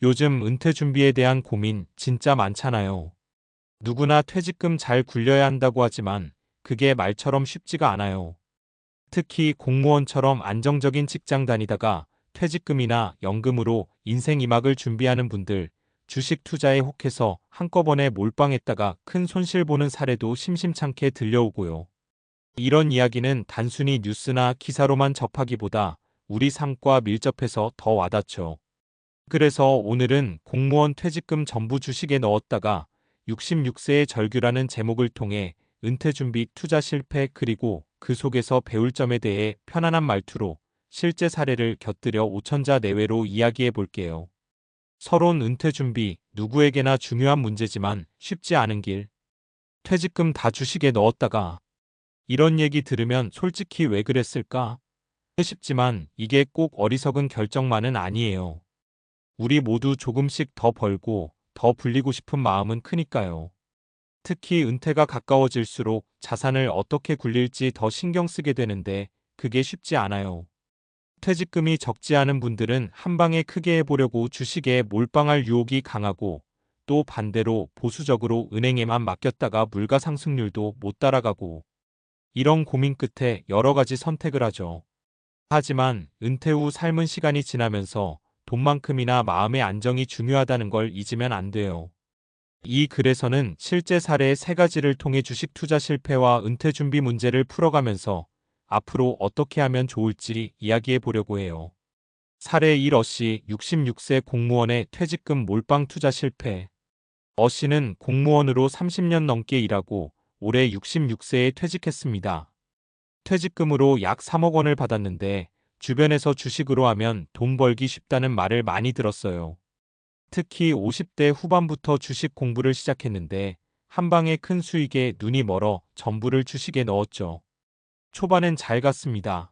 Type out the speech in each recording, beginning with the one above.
요즘 은퇴 준비에 대한 고민 진짜 많잖아요. 누구나 퇴직금 잘 굴려야 한다고 하지만 그게 말처럼 쉽지가 않아요. 특히 공무원처럼 안정적인 직장 다니다가 퇴직금이나 연금으로 인생 2막을 준비하는 분들, 주식 투자에 혹해서 한꺼번에 몰빵했다가 큰 손실 보는 사례도 심심찮게 들려오고요. 이런 이야기는 단순히 뉴스나 기사로만 접하기보다 우리 삶과 밀접해서 더 와닿죠. 그래서 오늘은 공무원 퇴직금 전부 주식에 넣었다가 66세의 절규라는 제목을 통해 은퇴 준비 투자 실패 그리고 그 속에서 배울 점에 대해 편안한 말투로 실제 사례를 곁들여 5천자 내외로 이야기해 볼게요. 서론 은퇴 준비, 누구에게나 중요한 문제지만 쉽지 않은 길. 퇴직금 다 주식에 넣었다가 이런 얘기 들으면 솔직히 왜 그랬을까 싶지만 이게 꼭 어리석은 결정만은 아니에요. 우리 모두 조금씩 더 벌고 더 불리고 싶은 마음은 크니까요. 특히 은퇴가 가까워질수록 자산을 어떻게 굴릴지 더 신경 쓰게 되는데 그게 쉽지 않아요. 퇴직금이 적지 않은 분들은 한 방에 크게 해보려고 주식에 몰빵할 유혹이 강하고 또 반대로 보수적으로 은행에만 맡겼다가 물가 상승률도 못 따라가고 이런 고민 끝에 여러 가지 선택을 하죠. 하지만 은퇴 후 삶은 시간이 지나면서 돈만큼이나 마음의 안정이 중요하다는 걸 잊으면 안 돼요. 이 글에서는 실제 사례 3가지를 통해 주식 투자 실패와 은퇴 준비 문제를 풀어가면서 앞으로 어떻게 하면 좋을지 이야기해 보려고 해요. 사례 1 어씨 66세 공무원의 퇴직금 몰빵 투자 실패. 어씨는 공무원으로 30년 넘게 일하고 올해 66세에 퇴직했습니다. 퇴직금으로 약 3억 원을 받았는데 주변에서 주식으로 하면 돈 벌기 쉽다는 말을 많이 들었어요. 특히 50대 후반부터 주식 공부를 시작했는데 한 방에 큰 수익에 눈이 멀어 전부를 주식에 넣었죠. 초반엔 잘 갔습니다.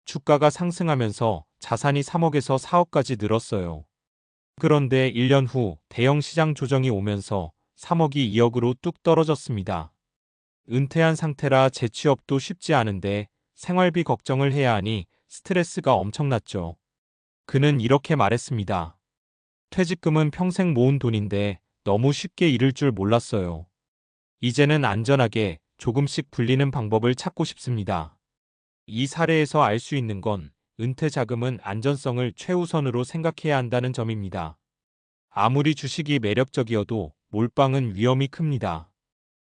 주가가 상승하면서 자산이 3억에서 4억까지 늘었어요. 그런데 1년 후 대형 시장 조정이 오면서 3억이 2억으로 뚝 떨어졌습니다. 은퇴한 상태라 재취업도 쉽지 않은데 생활비 걱정을 해야 하니 스트레스가 엄청났죠. 그는 이렇게 말했습니다. 퇴직금은 평생 모은 돈인데 너무 쉽게 잃을 줄 몰랐어요. 이제는 안전하게 조금씩 불리는 방법을 찾고 싶습니다. 이 사례에서 알 수 있는 건 은퇴 자금은 안전성을 최우선으로 생각해야 한다는 점입니다. 아무리 주식이 매력적이어도 몰빵은 위험이 큽니다.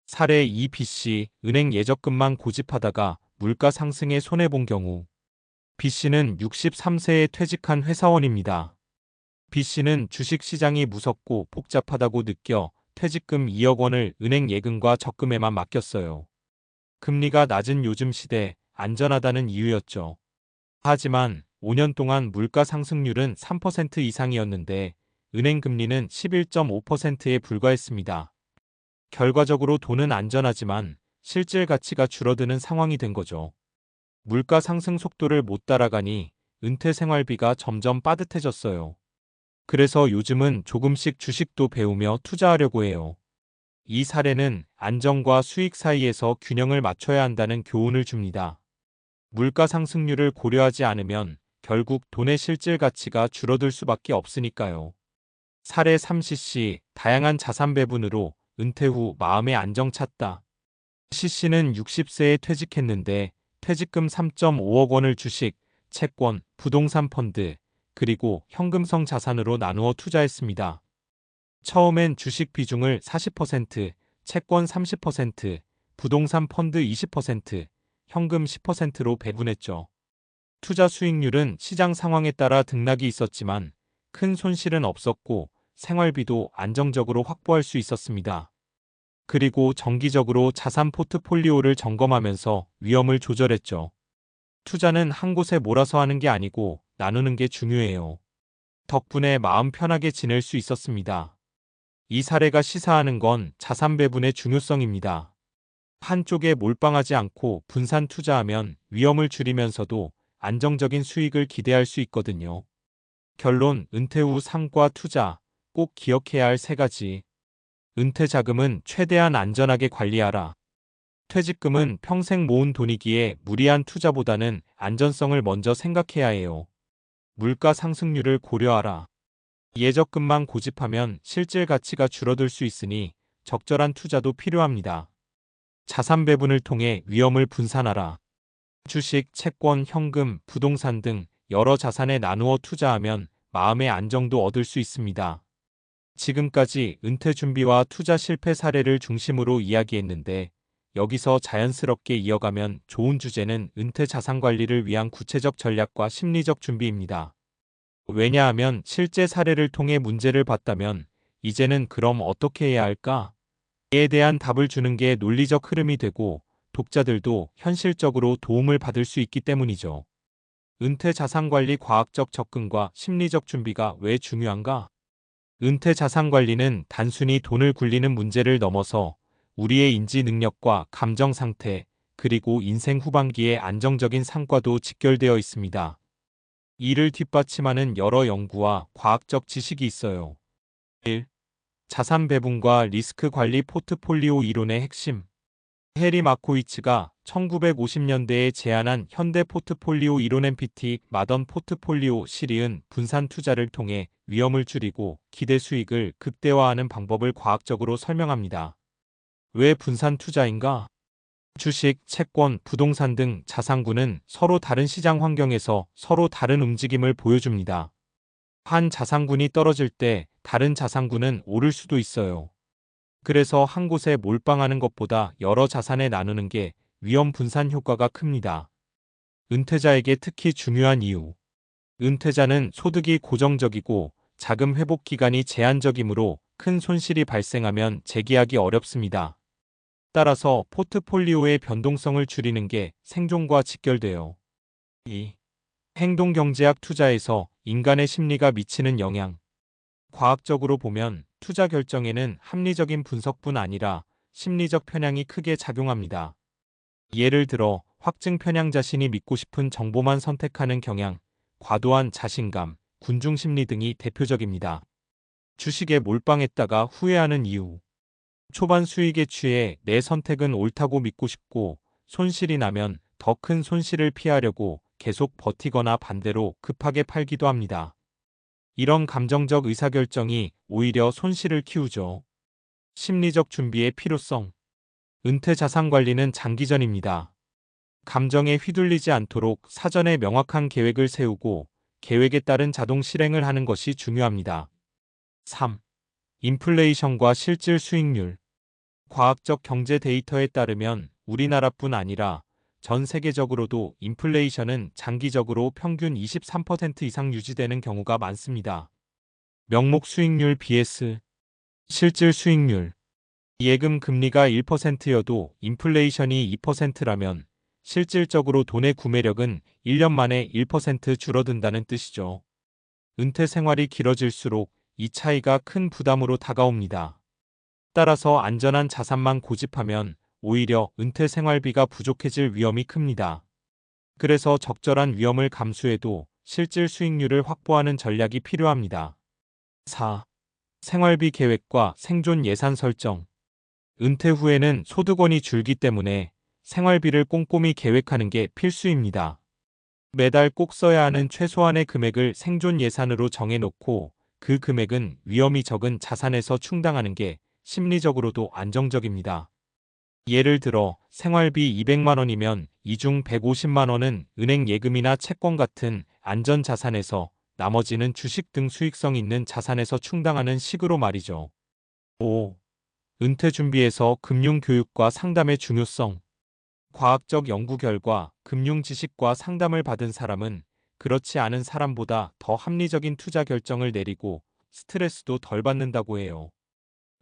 사례 2 B씨, 은행 예적금만 고집하다가 물가 상승에 손해본 경우. B씨는 63세에 퇴직한 회사원입니다. B씨는 주식시장이 무섭고 복잡하다고 느껴 퇴직금 2억 원을 은행 예금과 적금에만 맡겼어요. 금리가 낮은 요즘 시대 안전하다는 이유였죠. 하지만 5년 동안 물가 상승률은 3% 이상이었는데 은행 금리는 11.5%에 불과했습니다. 결과적으로 돈은 안전하지만 실질 가치가 줄어드는 상황이 된 거죠. 물가 상승 속도를 못 따라가니 은퇴 생활비가 점점 빠듯해졌어요. 그래서 요즘은 조금씩 주식도 배우며 투자하려고 해요. 이 사례는 안정과 수익 사이에서 균형을 맞춰야 한다는 교훈을 줍니다. 물가 상승률을 고려하지 않으면 결국 돈의 실질 가치가 줄어들 수밖에 없으니까요. 사례 3cc 다양한 자산 배분으로 은퇴 후 마음의 안정 찾다. C씨는 60세에 퇴직했는데 퇴직금 3.5억 원을 주식, 채권, 부동산 펀드, 그리고 현금성 자산으로 나누어 투자했습니다. 처음엔 주식 비중을 40%, 채권 30%, 부동산 펀드 20%, 현금 10%로 배분했죠. 투자 수익률은 시장 상황에 따라 등락이 있었지만 큰 손실은 없었고 생활비도 안정적으로 확보할 수 있었습니다. 그리고 정기적으로 자산 포트폴리오를 점검하면서 위험을 조절했죠. 투자는 한 곳에 몰아서 하는 게 아니고 나누는 게 중요해요. 덕분에 마음 편하게 지낼 수 있었습니다. 이 사례가 시사하는 건 자산 배분의 중요성입니다. 한쪽에 몰빵하지 않고 분산 투자하면 위험을 줄이면서도 안정적인 수익을 기대할 수 있거든요. 결론, 은퇴 후 삶과 투자, 꼭 기억해야 할 3가지. 은퇴 자금은 최대한 안전하게 관리하라. 퇴직금은 평생 모은 돈이기에 무리한 투자보다는 안전성을 먼저 생각해야 해요. 물가 상승률을 고려하라. 예적금만 고집하면 실질 가치가 줄어들 수 있으니 적절한 투자도 필요합니다. 자산 배분을 통해 위험을 분산하라. 주식, 채권, 현금, 부동산 등 여러 자산에 나누어 투자하면 마음의 안정도 얻을 수 있습니다. 지금까지 은퇴 준비와 투자 실패 사례를 중심으로 이야기했는데 여기서 자연스럽게 이어가면 좋은 주제는 은퇴 자산 관리를 위한 구체적 전략과 심리적 준비입니다. 왜냐하면 실제 사례를 통해 문제를 봤다면 이제는 그럼 어떻게 해야 할까? 이에 대한 답을 주는 게 논리적 흐름이 되고 독자들도 현실적으로 도움을 받을 수 있기 때문이죠. 은퇴 자산 관리 과학적 접근과 심리적 준비가 왜 중요한가? 은퇴 자산 관리는 단순히 돈을 굴리는 문제를 넘어서 우리의 인지 능력과 감정 상태, 그리고 인생 후반기의 안정적인 상과도 직결되어 있습니다. 이를 뒷받침하는 여러 연구와 과학적 지식이 있어요. 1. 자산 배분과 리스크 관리 포트폴리오 이론의 핵심. 해리 마코이츠가 1950년대에 제안한 현대 포트폴리오 이론 MPT 마던 포트폴리오 실이은 분산 투자를 통해 위험을 줄이고 기대 수익을 극대화하는 방법을 과학적으로 설명합니다. 왜 분산 투자인가? 주식, 채권, 부동산 등 자산군은 서로 다른 시장 환경에서 서로 다른 움직임을 보여줍니다. 한 자산군이 떨어질 때 다른 자산군은 오를 수도 있어요. 그래서 한 곳에 몰빵하는 것보다 여러 자산에 나누는 게 위험 분산 효과가 큽니다. 은퇴자에게 특히 중요한 이유. 은퇴자는 소득이 고정적이고 자금 회복 기간이 제한적이므로 큰 손실이 발생하면 재기하기 어렵습니다. 따라서 포트폴리오의 변동성을 줄이는 게 생존과 직결돼요. 2. 행동경제학 투자에서 인간의 심리가 미치는 영향. 과학적으로 보면 투자 결정에는 합리적인 분석뿐 아니라 심리적 편향이 크게 작용합니다. 예를 들어 확증 편향, 자신이 믿고 싶은 정보만 선택하는 경향, 과도한 자신감, 군중 심리 등이 대표적입니다. 주식에 몰빵했다가 후회하는 이유. 초반 수익에 취해 내 선택은 옳다고 믿고 싶고 손실이 나면 더 큰 손실을 피하려고 계속 버티거나 반대로 급하게 팔기도 합니다. 이런 감정적 의사결정이 오히려 손실을 키우죠. 심리적 준비의 필요성. 은퇴 자산 관리는 장기전입니다. 감정에 휘둘리지 않도록 사전에 명확한 계획을 세우고 계획에 따른 자동 실행을 하는 것이 중요합니다. 3. 인플레이션과 실질 수익률. 과학적 경제 데이터에 따르면 우리나라뿐 아니라 전 세계적으로도 인플레이션은 장기적으로 평균 23% 이상 유지되는 경우가 많습니다. 명목 수익률 vs 실질 수익률. 예금 금리가 1%여도 인플레이션이 2%라면 실질적으로 돈의 구매력은 1년 만에 1% 줄어든다는 뜻이죠. 은퇴 생활이 길어질수록 이 차이가 큰 부담으로 다가옵니다. 따라서 안전한 자산만 고집하면 오히려 은퇴 생활비가 부족해질 위험이 큽니다. 그래서 적절한 위험을 감수해도 실질 수익률을 확보하는 전략이 필요합니다. 4. 생활비 계획과 생존 예산 설정. 은퇴 후에는 소득원이 줄기 때문에 생활비를 꼼꼼히 계획하는 게 필수입니다. 매달 꼭 써야 하는 최소한의 금액을 생존 예산으로 정해놓고 그 금액은 위험이 적은 자산에서 충당하는 게 심리적으로도 안정적입니다. 예를 들어 생활비 200만 원이면 이 중 150만 원은 은행 예금이나 채권 같은 안전자산에서, 나머지는 주식 등 수익성 있는 자산에서 충당하는 식으로 말이죠. 5. 은퇴 준비에서 금융교육과 상담의 중요성. 과학적 연구 결과 금융 지식과 상담을 받은 사람은 그렇지 않은 사람보다 더 합리적인 투자 결정을 내리고 스트레스도 덜 받는다고 해요.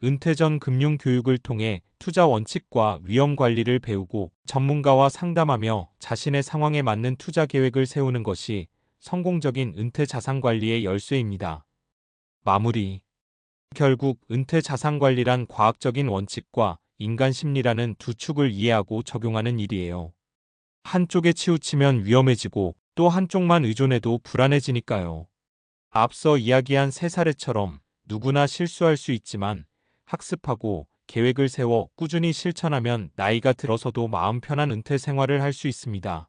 은퇴 전 금융 교육을 통해 투자 원칙과 위험 관리를 배우고 전문가와 상담하며 자신의 상황에 맞는 투자 계획을 세우는 것이 성공적인 은퇴 자산 관리의 열쇠입니다. 마무리. 결국 은퇴 자산 관리란 과학적인 원칙과 인간 심리라는 두 축을 이해하고 적용하는 일이에요. 한쪽에 치우치면 위험해지고 또 한쪽만 의존해도 불안해지니까요. 앞서 이야기한 세 사례처럼 누구나 실수할 수 있지만 학습하고 계획을 세워 꾸준히 실천하면 나이가 들어서도 마음 편한 은퇴 생활을 할 수 있습니다.